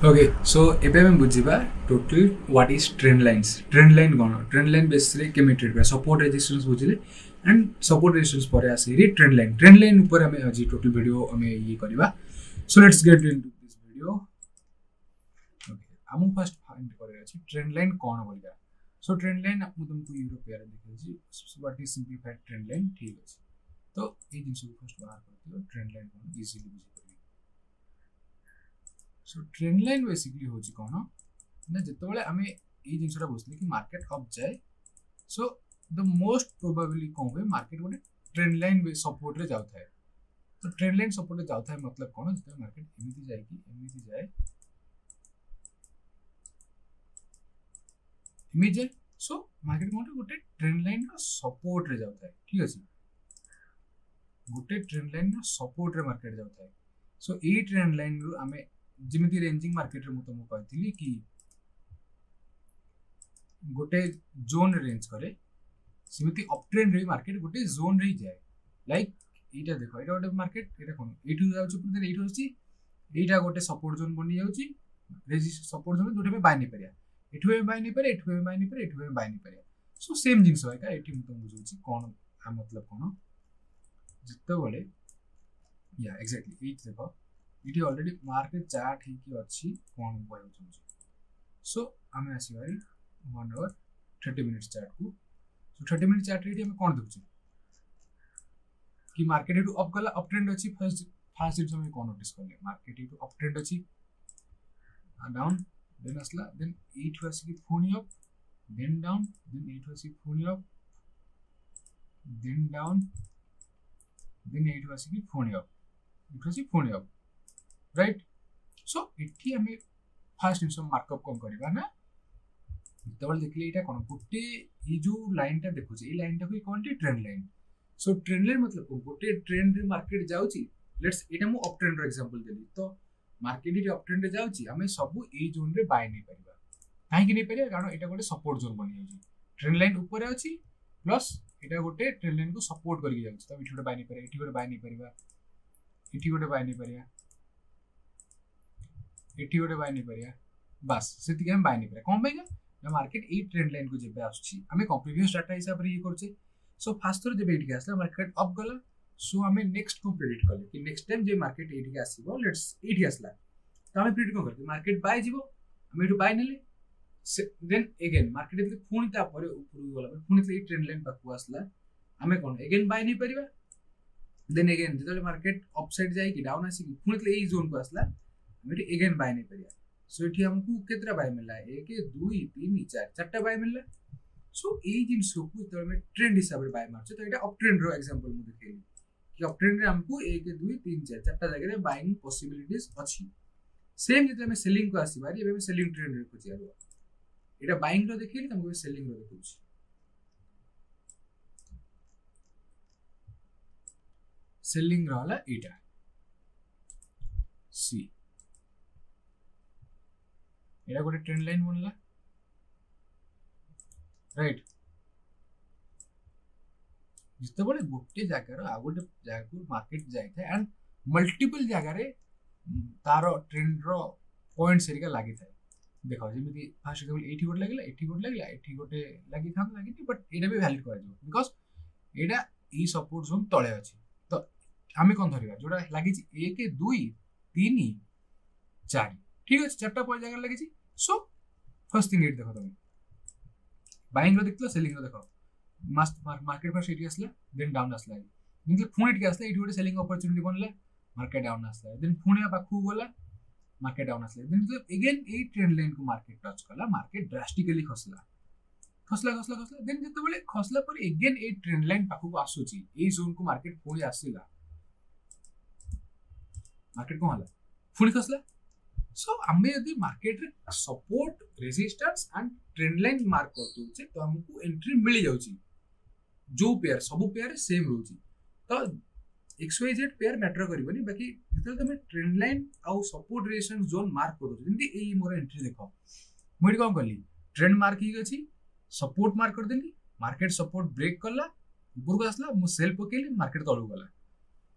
Okay so एबे हम बुझिबा total what is trend lines trend line कोन ट्रेंड लाइन बेसिकली केमी ट्रेड बा सपोर्ट रेजिस्टेंस बुझिले एंड सपोर्ट रेजिस्टेंस पर आसी ट्रेंड लाइन ऊपर हमें आज टोटल वीडियो हमें ये करबा so let's get into this video okay हम फर्स्ट फाइंड करे अछि ट्रेंड लाइन कोन बोलगा सो ट्रेंड लाइन हम तुमको यूरोप यार देखै छी what is simplified trend line ठीक अछि तो ए जिंस को फर्स्ट बाहर करते ट्रेंड लाइन कोन इजीली बुझि सो ट्रेंड लाइन बेसिकली होची कोन ना जते बेले हमें ए जिंसटा बुझले कि मार्केट अप जाए so the most probably cone way market गोटे ट्रेंड लाइन बे सपोर्ट रे जाउता है तो ट्रेंड लाइन सपोर्ट रे जाउता है मतलब कोन जते मार्केट एमिति जाए कि एमिति जाए इमेज सो मार्केट गोटे ट्रेंड लाइन रो सपोर्ट रे जाउता है ठीक अछि गोटे ट्रेंड लाइन रो सपोर्ट रे मार्केट जाउता है सो ए ट्रेंड लाइन रो हमें जिमिति रेंजिंग मार्केट रे तुमको कहथिली कि गोटे जोन रेंज करे सिमिति अप ट्रेंड रे मार्केट गोटे जोन रे जाए लाइक एटा देखो एटा गोटे मार्केट एटा कोन एठु जाउची पुर एठु होची एटा गोटे सपोर्ट जोन बनि जाउची रेजिस्ट सपोर्ट जोन जोटे में बाय नै परिया एठु में बाय नै परिया एठु में बाय नै परिया एठु में बाय नै परिया सो सेम जिंस होय का एठी तुम बुझौची कोन आ मतलब कोन जत्ते बेले या एग्जैक्टली एट देखो इटी ऑलरेडी मार्केट चार्ट ही की अच्छी कोन बोय होची सो हमें आसी बारी 1 आवर 30 मिनिट्स चार्ट को सो 30 मिनिट चार्ट रे हम कोन देखुची कि मार्केट इटू अप गला अप ट्रेंड अछि फर्स्ट दिन हम कोन नोटिस करले मार्केट इटू अप ट्रेंड अछि डाउन देन असला देन 8 वासी की फोनी अप देन डाउन देन 8 वासी फोनी अप देन डाउन देन 8 वासी की फोनी अप 8 वासी फोनी अप राइट सो इठी हमें फर्स्ट इनसम मार्कअप कम करबा ना तबल देखले एटा कोन गोटे ई जो लाइन ता देखो छी ई लाइन ता कोई कोन trend line so trend line मतलब गोटे ट्रेंड रे मार्केट जाउची लेट्स एटा मु अप ट्रेंड रो एग्जांपल देली तो मार्केट रे अप ट्रेंड रे जाउची हमें सब ए जोन रे बाय नै परबा काहे कि नै परबा कारण एटा गोटे सपोर्ट जोन बनि जाउची ट्रेंड लाइन ऊपर अछि प्लस एटा गोटे ट्रेंड लाइन को सपोर्ट करि जाउची तो इठी गोटे बाय नै परबा इठी गोटे बाय नै परबा इठी गोटे बाय नै परबा एठी गोटे बाय नै परिया बस सेति के हम बाय नै परिया कोन बाय ना मार्केट ए ट्रेंड लाइन को जेबे आछी हमें प्रीवियस डाटा हिसाब रे ये करछे सो फास्ट थोर जेबे एठी आसला मार्केट अप गला सो हमें नेक्स्ट को प्रेडिक्ट करले कि नेक्स्ट टाइम जे मार्केट एठी आसीबो लेट्स एठी आसला तो हमें प्रेडिक्ट को करके मार्केट बाय जीवो हमें एठु बाय नेले देन अगेन मार्केट एते पुनी ता परे ऊपर गला पुनी ए ट्रेंड लाइन पाकु आसला हमें कोन अगेन बाय नै परिबा देन अगेन जेतले मार्केट अपसाइड जाय कि डाउन आसी कि पुनी ए जोन को आसला मेरे अगेन बाय नै परिया सो एठी हमकु केतरा बाय मिलला 1 2 3 4 चारटा बाय मिलला सो ए जिंस को तो में ट्रेंड हिसाब रे बाय मारछ तो एटा अप ट्रेंड रो एग्जांपल मु देखेली कि अप ट्रेंड रे हमकु 1 2 3 4 चारटा जगह रे बाइंग पॉसिबिलिटीज अछि सेम जते में सेलिंग को आसी बारी एबे में सेलिंग ट्रेंड रे को जियाबो एटा बाइंग रो देखेली हमकु सेलिंग रो देखुछि सेलिंग रो वाला एटा सी एटा गोटे ट्रेंड लाइन बनला राइट जिते बड़े गोटे जगह आ गोटे जगह को मार्केट जाय था एंड मल्टीपल जगह रे तारो ट्रेंड रो पॉइंट्स एरिका लागि था देखो जेमिति फर्स्ट एग्जांपल 80 गोटे लागला 80 गोटे लागि था लागि बट एटा भी वैलिड कर जो because Etah E support zone तळे अछि तो हमें कोन धरिबा जोडा लागि छी 1 2 3 4 ठीक अछि चारटा पॉइंट जगह लागि छी सो फर्स्ट थिंग एट देखो तुम बाइंग रो देखलो सेलिंग रो देखो मस्त मार्केट फर्स्ट एटी आसला देन डाउन आसला मतलब फोन एटी आसला एटी गोटे सेलिंग अपॉर्चुनिटी बनला मार्केट डाउन आसला देन फोन पाखु गला मार्केट डाउन आसला देन मतलब अगेन ए ट्रेंड लाइन को मार्केट टच कला मार्केट ड्रास्टिकली खसला देन जते बेले खसला पर अगेन ए ट्रेंड लाइन पाखु आसुची ए जोन को मार्केट फोन आसीला मार्केट को हला फोन खसला सो हमें यदि मार्केट रे support resistance and trend line mark करतु छे तो हमको एंट्री मिल जाउची जो पेयर सब पेयर सेम रहउची तो XYZ पेयर मैटर करबनी बाकी जते तुम ट्रेंड लाइन आ सपोर्ट रेजिस्टेंस जोन मार्क करू जंती ए मोर एंट्री देखो मोइ कोन करली ट्रेंड मार्क ही अछि सपोर्ट मार्क कर देली मार्केट सपोर्ट ब्रेक करला ऊपर को आसला मु सेल पकेली मार्केट तळु गला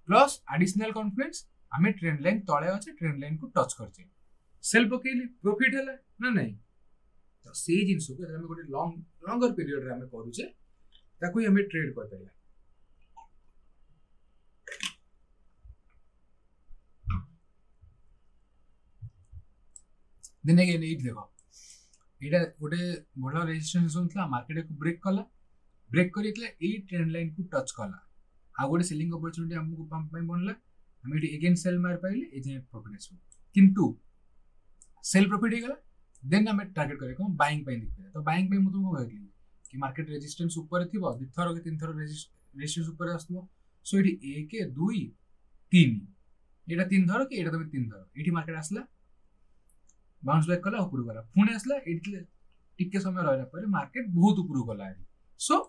प्लस एडिशनल कॉन्फिडेंस हमें ट्रेंड लाइन तळे अछि ट्रेंड लाइन को टच करछे सेल पकेली प्रॉफिट है ना नहीं तो से जिनस को हम गोटे लॉन्गर पीरियड रे हम करूचे ताकू हम ट्रेड कर परिया देन अगेन एट देखो एटा गोटे बड़ रेजिस्टेंस जोन था मार्केट को ब्रेक करितले ए ट्रेंड लाइन को टच कला आ गोटे सेलिंग अपॉर्चुनिटी हमको पंप में बनला हम एटी अगेन सेल मार पाइले ए जे प्रॉफिट आसो किंतु सेल प्रॉफिट गला देन हम टारगेट करे को बाइंग पे देखबे तो बाइंग पे मु तुमको कहली कि मार्केट रेजिस्टेंस ऊपर थिबो दि थरो के तीन थरो रेजिस्टेंस ऊपर आसतो सो एटी 1 2 3 एटा तीन थरो कि एटा तमे तीन थरो एटी मार्केट आसला बाउंस बैक कला ऊपर गला पुणे आसला एटी टिके समय रहला पर मार्केट बहुत ऊपर गला सो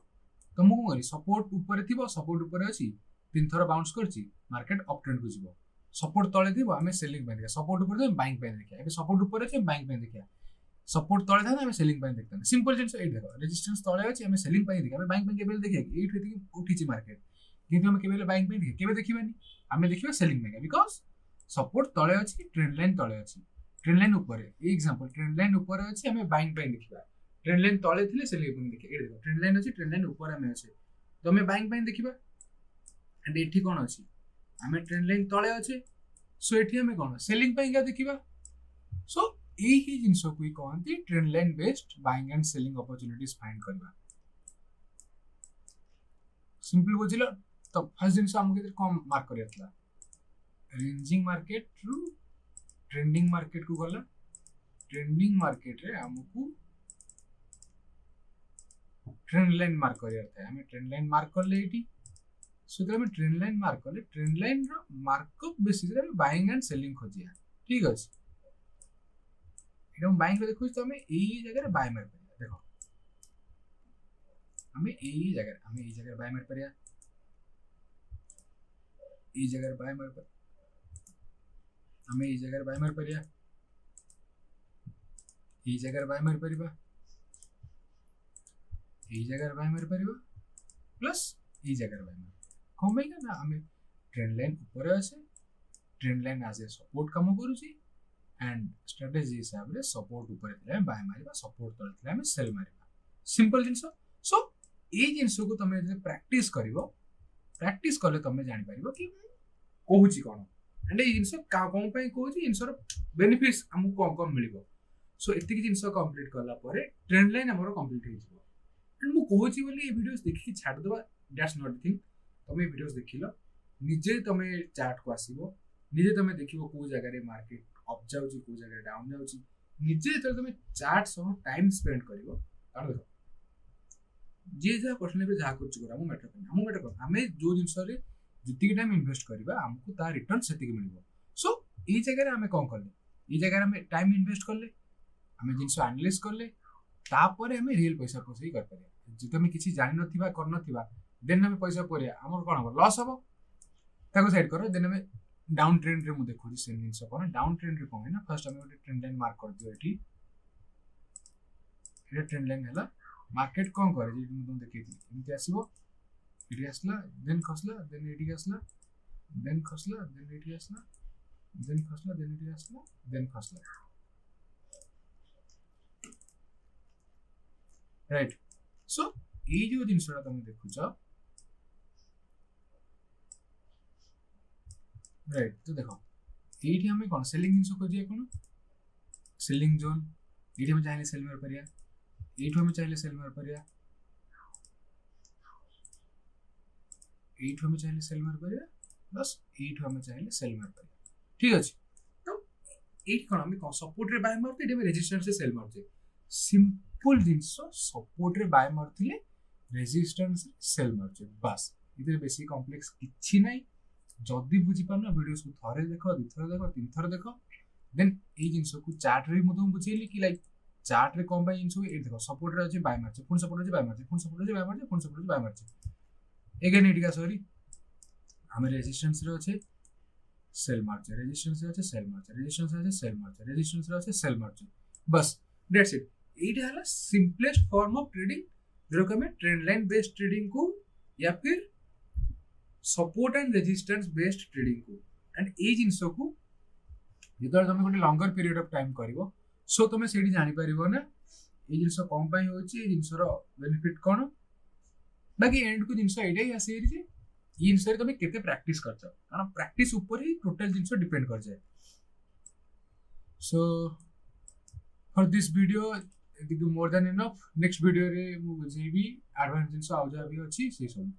तुमको करी सपोर्ट ऊपर थिबो सपोर्ट ऊपर अछि तीन थरो बाउंस करछि मार्केट अप ट्रेंड को जिवो सपोर्ट तळे थिबो हमें सेलिंग पे देखा सपोर्ट ऊपर हम बाइंग पे देखा एबे सपोर्ट ऊपर अछि हम बाइंग पे देखा सपोर्ट तळे था हमें सेलिंग पे देखता सिंपल जिंस एट देखो रेजिस्टेंस तळे अछि हमें सेलिंग पे देखा हमें बाइंग पे केबल देखा एट हेति उठिछि मार्केट किंतु हम केबल बाइंग पे देखा केबे देखिबानी हमें देखिबा सेलिंग पे बिकॉज़ सपोर्ट तळे अछि ट्रेंड लाइन तळे अछि ट्रेंड लाइन ऊपर एग्जांपल ट्रेंड लाइन ऊपर अछि हमें बाइंग पे देखिबा ट्रेंड लाइन तळे थिले सेलिंग पे देखा एट देखो ट्रेंड लाइन अछि ट्रेंड लाइन ऊपर हमें अछि तो हमें बाइंग पे देखिबा एंड एठी कोन अछि हमें ट्रेंड लाइन तळे अछि सो एठी हमें कोन सेलिंग पे देखिबा सो यही जिनस को कहते trend line based buying and selling opportunities find करबा सिंपल बुझिलो तो फर्स्ट जिनस हमके कम मार्क करियतला ranging market through trending market को गला ट्रेंडिंग मार्केट रे हमको ट्रेंड लाइन मार्क करियत है हमें ट्रेंड लाइन मार्क कर ले एठी सो तो हमें ट्रेंड लाइन मार्क कर ले ट्रेंड लाइन रो मार्कअप बेसिस रे बाइंग एंड सेलिंग खोजिया ठीक अछि एकदम बाइंग पे देखो तो हमें यही जगह बाय मार परिया देखो हमें यही जगह बाय मार परिया ई जगह बाय मार पर हमें ई जगह बाय मार परिया ई जगह बाय मार परिबा ई जगह बाय मार परिबा प्लस ई जगह बाय मार कमेगा ना हमें ट्रेंड लाइन ऊपर আছে trend line as a support काम करूची एंड स्ट्रेटजी हिसाब रे सपोर्ट ऊपर थिले बाय मारिबा सपोर्ट तळे थिले हम सेल मारिबा सिंपल जिंस सो ए जिंस को तमे जे प्रैक्टिस करिवो प्रैक्टिस करले तमे जानि परिबो कि कहूची कोन एंड ए जिंस कोन पय कहूची जिंस रो बेनिफिट्स हमु कम कम मिलिबो सो एतिकी जिंस कंप्लीट करला परे ट्रेंड लाइन हमरो कंप्लीट हे जिवो एंड मु कहूची बोली ए वीडियोस देखि छाड़ देबा दैट्स नॉट द थिंग तमे वीडियोस देखिलो निजे तमे चार्ट को आसीबो निजे तमे देखिबो को जगह रे मार्केट अप जाउची को जगह डाउन जाउची निजे तो तुम चार्ट सह टाइम स्पेंड करिवो कारण देखो जे जा पर्सनली पे जा करछु करा मु मैटर कर हमें जो जिंस रे जति टाइम इन्वेस्ट करबा हमको ता रिटर्न सेति के मिलबो सो ई जगह रे हमें कोन करले ई जगह रे हमें टाइम इन्वेस्ट करले हमें जिंस एनालाइज करले तापर हमें रियल पैसा पोसई कर परिया जे तुम किछि जानि नथिबा कर नथिबा देन हमें पैसा परिया हमर कोन हो लॉस हो ताको साइड करो देन हमें डाउन ट्रेंड रे मु देखो सेम जिंस कोन डाउन ट्रेंड रे कोन है ना फर्स्ट हमें गोटे ट्रेंड लाइन मार्क कर दियो एठी ये ट्रेंड लाइन हैला मार्केट कोन करे जे तुम देखैती इनते आसीबो एठी आसला देन खसला देन एठी आसला देन खसला देन एठी आसला देन खसला देन एठी आसला देन खसला राइट सो ये जो जिंसरा तुम देखुछ राइट तो देखो एठी हमें कोन सेलिंग जिंस को जे कोन सेलिंग जोन एठी हम चाहिले सेल मार परिया एठी हम चाहिले सेल मार परिया एठी हम चाहिले सेल मार परिया प्लस एठी हम चाहिले सेल मार परिया ठीक अछि तो एठी कोन हम कोन सपोर्ट रे बाय मारते एठी में रेजिस्टेंस से सेल मारते सिंपल जिंस सपोर्ट रे बाय मारथिले रेजिस्टेंस से सेल मारते बस इधर बेसी कॉम्प्लेक्स किछि नै जदी बुझी पाना वीडियोस को थरे देखो दिथर देखो तीन थर देखो देन ए जिंस को चार्ट रे मु तुम बुझेली कि लाइक चार्ट रे कम बाय जिंस ए देखो सपोर्ट रे अछि बाय मारचे फुल सपोर्ट रे बाय मारचे फुल सपोर्ट रे बाय मारचे फुल सपोर्ट रे बाय मारचे अगेन एटिका सॉरी हमें रेजिस्टेंस रे अछि सेल मारचे रेजिस्टेंस रे अछि सेल मारचे रेजिस्टेंस रे अछि सेल मारचे रेजिस्टेंस रे अछि सेल मारचे बस दैट्स इट एटा हला सिंपलेस्ट फॉर्म ऑफ ट्रेडिंग जो हमें ट्रेंड लाइन बेस्ड ट्रेडिंग को या फिर support and resistance based trading को एंड ए जिंस को ଯେତେବେଳେ ତମେ ଗୋଟେ ଲଙ୍ଗର ପିରିୟड ଅଫ ଟାଇମ୍ କରିବ ସୋ ତମେ ସେଇଠି ଜାଣିପାରିବ ନା ଏଇ ଜିନିଷ କଣ ପାଇଁ ହଉଛି, ଏଇ ଜିନିଷର ବେନିଫିଟ କଣ। ବାକି ଏଣ୍ଡକୁ ଜିନିଷ ଏଇଟା ହିଁ ଆସିଯାଇଛି ଯେ ଏଇ ଜିନିଷରେ ତମେ କେତେ ପ୍ରାକ୍ଟିସ କରିଛ, କାରଣ ପ୍ରାକ୍ଟିସ ଉପରେ ହିଁ ଟୋଟାଲ ଜିନିଷ ଡିପେଣ୍ଡ କରିଯାଏ। ସୋ ଫର ଦିସ୍ ଭିଡ଼ିଓ ଏତିକି ମୋର ଦେନ୍ ଏନଫ୍। ନେକ୍ସଟ ଭିଡ଼ିଓରେ ମୁଁ ବୁଝେଇବି ଆଡଭାନ୍ସ ଜିନିଷ ଆଉ ଯାହା ବି ଅଛି ସେଇ ସବୁ।